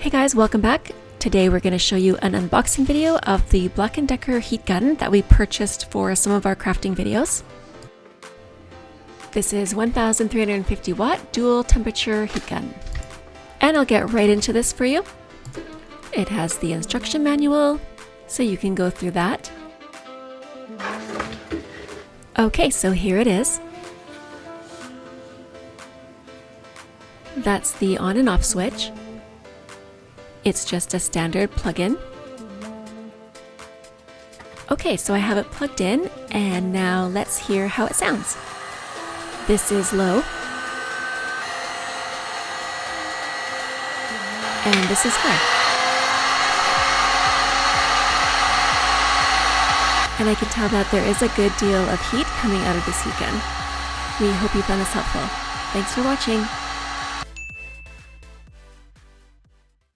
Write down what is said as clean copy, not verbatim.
Hey guys, welcome back. Today we're going to show you an unboxing video of the Black & Decker heat gun that we purchased for some of our crafting videos. This is 1350 watt dual temperature heat gun. And I'll get right into this for you. It has the instruction manual, so you can go through that. Okay, so here it is. That's the on and off switch. It's just a standard plug-in. Okay, so I have it plugged in, and now let's hear how it sounds. This is low. And this is high. And I can tell that there is a good deal of heat coming out of this heat gun. We hope you found this helpful. Thanks for watching.